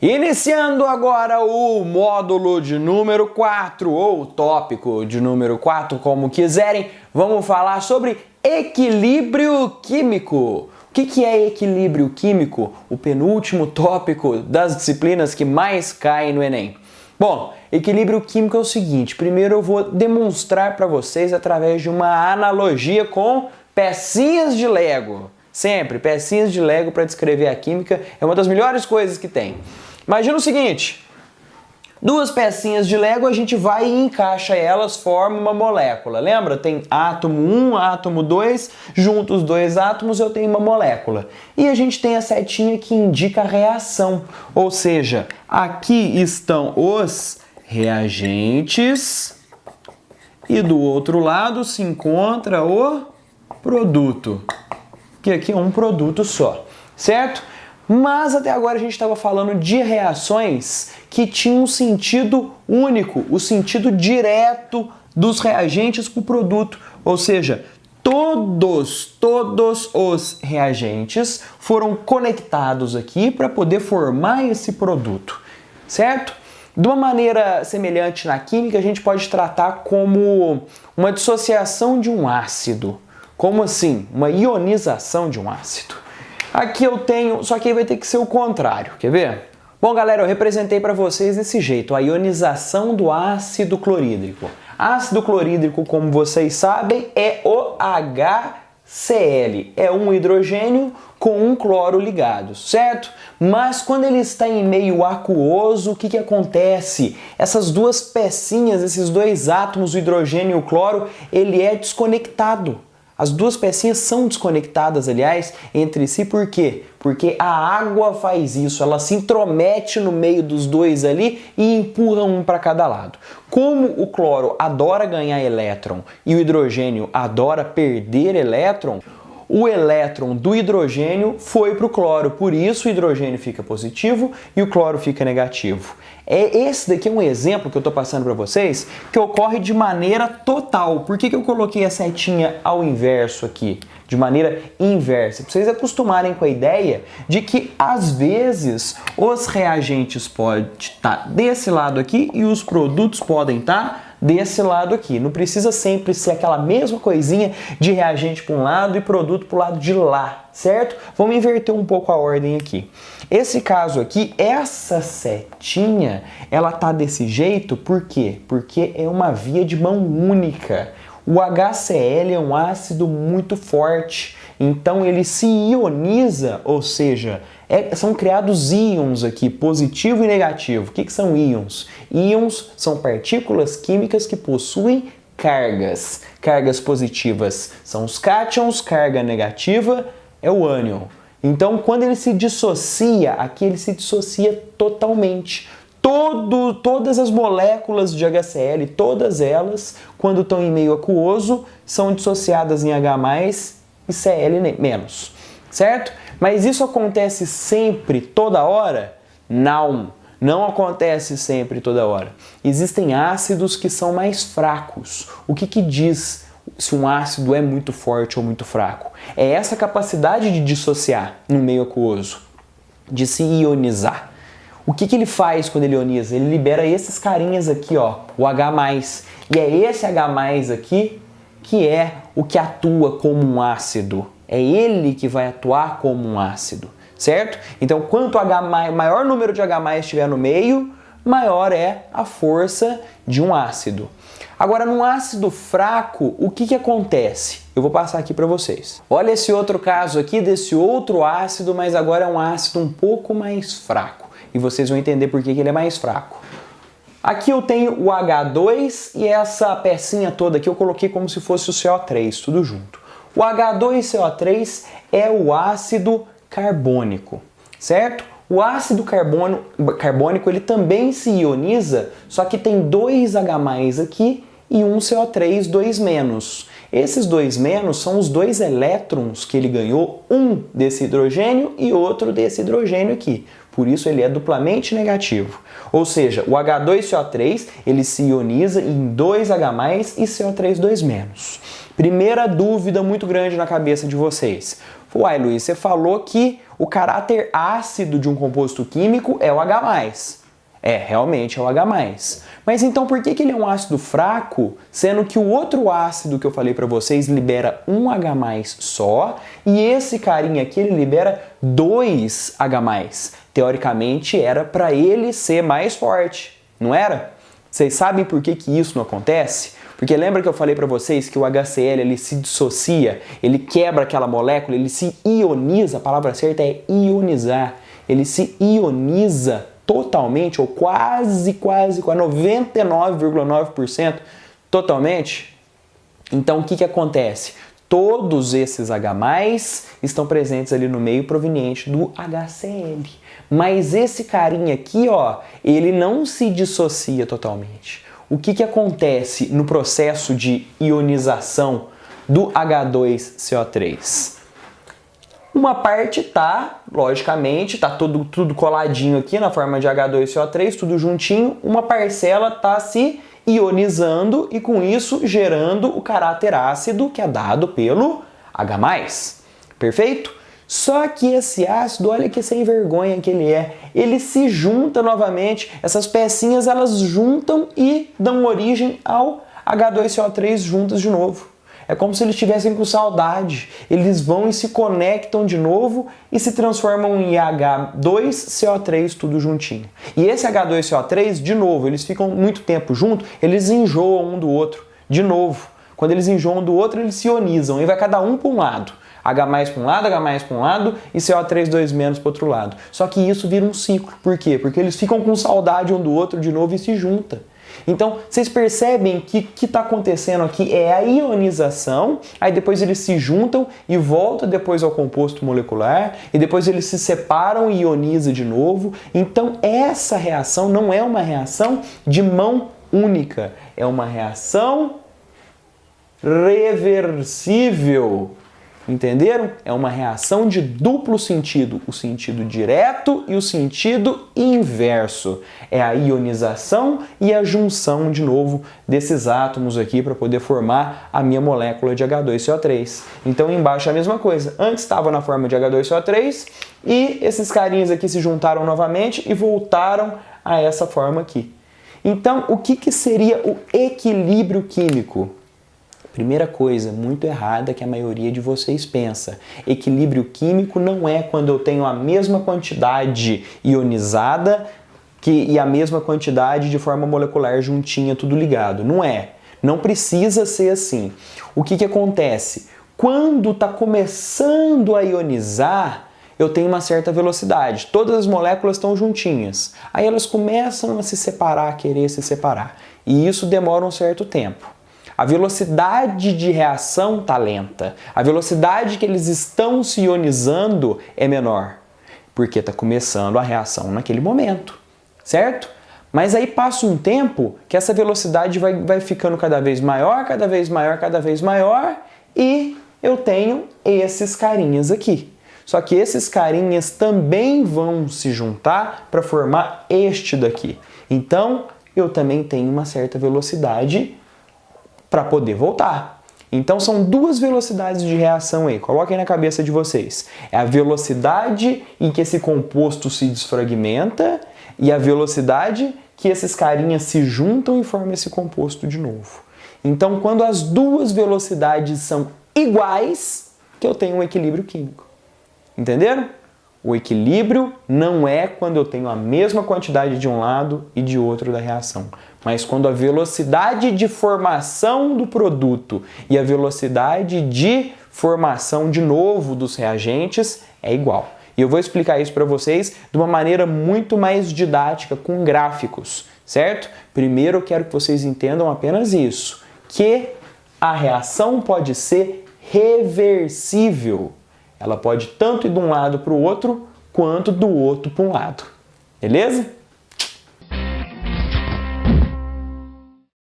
Iniciando agora o módulo de número 4, ou tópico de número 4, como quiserem, vamos falar sobre equilíbrio químico. O que é equilíbrio químico? O penúltimo tópico das disciplinas que mais caem no Enem. Bom, equilíbrio químico é o seguinte, primeiro eu vou demonstrar para vocês através de uma analogia com pecinhas de Lego. Sempre, pecinhas de Lego para descrever a química é uma das melhores coisas que tem. Imagina o seguinte, duas pecinhas de Lego, a gente vai e encaixa elas, forma uma molécula. Lembra? Tem átomo 1, átomo 2, junto os dois átomos eu tenho uma molécula. E a gente tem a setinha que indica a reação, ou seja, aqui estão os reagentes e do outro lado se encontra o produto, que aqui é um produto só, certo? Mas até agora a gente estava falando de reações que tinham um sentido único, o sentido direto dos reagentes com o produto. Ou seja, todos os reagentes foram conectados aqui para poder formar esse produto, certo? De uma maneira semelhante na química, a gente pode tratar como uma dissociação de um ácido. Como assim? Uma ionização de um ácido. Aqui eu tenho, só que aí vai ter que ser o contrário, quer ver? Bom, galera, eu representei para vocês desse jeito, a ionização do ácido clorídrico. Ácido clorídrico, como vocês sabem, é o HCl, é um hidrogênio com um cloro ligado, certo? Mas quando ele está em meio aquoso, o que acontece? Essas duas pecinhas, esses dois átomos, o hidrogênio e o cloro, ele é desconectado. As duas pecinhas são desconectadas, aliás, entre si, por quê? Porque a água faz isso, ela se intromete no meio dos dois ali e empurra um para cada lado. Como o cloro adora ganhar elétron e o hidrogênio adora perder elétron, o elétron do hidrogênio foi para o cloro, por isso o hidrogênio fica positivo e o cloro fica negativo. Esse daqui é um exemplo que eu estou passando para vocês que ocorre de maneira total. Por que eu coloquei a setinha ao inverso aqui? De maneira inversa. Para vocês acostumarem com a ideia de que às vezes os reagentes podem estar desse lado aqui e os produtos podem estar desse lado aqui. Não precisa sempre ser aquela mesma coisinha de reagente para um lado e produto para o lado de lá, certo? Vamos inverter um pouco a ordem aqui. Esse caso aqui, essa setinha, ela tá desse jeito, por quê? Porque é uma via de mão única. O HCl é um ácido muito forte, então ele se ioniza, ou seja, são criados íons aqui, positivo e negativo. O que são íons? Íons são partículas químicas que possuem cargas. Cargas positivas são os cátions, carga negativa é o ânion. Então, quando ele se dissocia, aqui ele se dissocia totalmente. Todas as moléculas de HCl, todas elas, quando estão em meio aquoso, são dissociadas em H+, e Cl-, certo? Mas isso acontece sempre, toda hora? Não acontece sempre, toda hora. Existem ácidos que são mais fracos. O que diz se um ácido é muito forte ou muito fraco? É essa capacidade de dissociar no meio aquoso, de se ionizar. O que ele faz quando ele ioniza? Ele libera esses carinhas aqui, ó, o H+. E é esse H+ aqui que é o que atua como um ácido. É ele que vai atuar como um ácido, certo? Então, quanto maior número de H+ estiver no meio, maior é a força de um ácido. Agora, num ácido fraco, o que acontece? Eu vou passar aqui para vocês. Olha esse outro caso aqui desse outro ácido, mas agora é um ácido um pouco mais fraco. E vocês vão entender por que ele é mais fraco. Aqui eu tenho o H2 e essa pecinha toda aqui eu coloquei como se fosse o CO3, tudo junto. O H2CO3 é o ácido carbônico, certo? O ácido carbônico ele também se ioniza, só que tem dois H+ aqui e um CO3, 2-. Esses 2- são os dois elétrons que ele ganhou, um desse hidrogênio e outro desse hidrogênio aqui. Por isso ele é duplamente negativo. Ou seja, o H2CO3 ele se ioniza em 2H+ e CO3, 2-. Primeira dúvida muito grande na cabeça de vocês. Uai, Luiz, você falou que o caráter ácido de um composto químico é o H+. Realmente é o H+. Mas então por que ele é um ácido fraco, sendo que o outro ácido que eu falei para vocês libera um H+ só, e esse carinha aqui ele libera 2 H+? Teoricamente era para ele ser mais forte, não era? Vocês sabem por que isso não acontece? Porque lembra que eu falei para vocês que o HCl ele se dissocia, ele quebra aquela molécula, ele se ioniza, a palavra certa é ionizar, ele se ioniza totalmente, ou quase, com 99,9% totalmente. Então o que acontece? Todos esses H+ estão presentes ali no meio proveniente do HCl. Mas esse carinha aqui, ó, ele não se dissocia totalmente. O que acontece no processo de ionização do H2CO3? Uma parte tá, logicamente, tá tudo coladinho aqui na forma de H2CO3, tudo juntinho. Uma parcela tá se ionizando e com isso gerando o caráter ácido que é dado pelo H+. Perfeito? Só que esse ácido, olha que sem vergonha que ele se junta novamente, essas pecinhas elas juntam e dão origem ao H2CO3 juntas de novo. É como se eles estivessem com saudade. Eles vão e se conectam de novo e se transformam em H2CO3 tudo juntinho. E esse H2CO3, de novo, eles ficam muito tempo junto, eles enjoam um do outro. De novo, quando eles enjoam um do outro, eles se ionizam e vai cada um para um lado. H+ para um lado, H+ para um lado e CO3 2- para o outro lado. Só que isso vira um ciclo. Por quê? Porque eles ficam com saudade um do outro de novo e se juntam. Então, vocês percebem que o que está acontecendo aqui é a ionização, aí depois eles se juntam e voltam depois ao composto molecular, e depois eles se separam e ionizam de novo. Então, essa reação não é uma reação de mão única, é uma reação reversível. Entenderam? É uma reação de duplo sentido, o sentido direto e o sentido inverso. É a ionização e a junção, de novo, desses átomos aqui para poder formar a minha molécula de H2CO3. Então, embaixo é a mesma coisa. Antes estava na forma de H2CO3 e esses carinhas aqui se juntaram novamente e voltaram a essa forma aqui. Então, o que seria o equilíbrio químico? Primeira coisa muito errada que a maioria de vocês pensa. Equilíbrio químico não é quando eu tenho a mesma quantidade ionizada e a mesma quantidade de forma molecular juntinha, tudo ligado. Não é. Não precisa ser assim. O que acontece? Quando está começando a ionizar, eu tenho uma certa velocidade. Todas as moléculas estão juntinhas. Aí elas começam a se separar, a querer se separar. E isso demora um certo tempo. A velocidade de reação está lenta. A velocidade que eles estão se ionizando é menor, porque está começando a reação naquele momento, certo? Mas aí passa um tempo que essa velocidade vai ficando cada vez maior, cada vez maior, cada vez maior, e eu tenho esses carinhas aqui. Só que esses carinhas também vão se juntar para formar este daqui. Então, eu também tenho uma certa velocidade para poder voltar. Então são duas velocidades de reação aí, coloquem na cabeça de vocês. É a velocidade em que esse composto se desfragmenta e a velocidade que esses carinhas se juntam e formam esse composto de novo. Então quando as duas velocidades são iguais, que eu tenho um equilíbrio químico. Entenderam? O equilíbrio não é quando eu tenho a mesma quantidade de um lado e de outro da reação, mas quando a velocidade de formação do produto e a velocidade de formação de novo dos reagentes é igual. E eu vou explicar isso para vocês de uma maneira muito mais didática, com gráficos, certo? Primeiro eu quero que vocês entendam apenas isso, que a reação pode ser reversível. Ela pode tanto ir de um lado para o outro, quanto do outro para um lado. Beleza?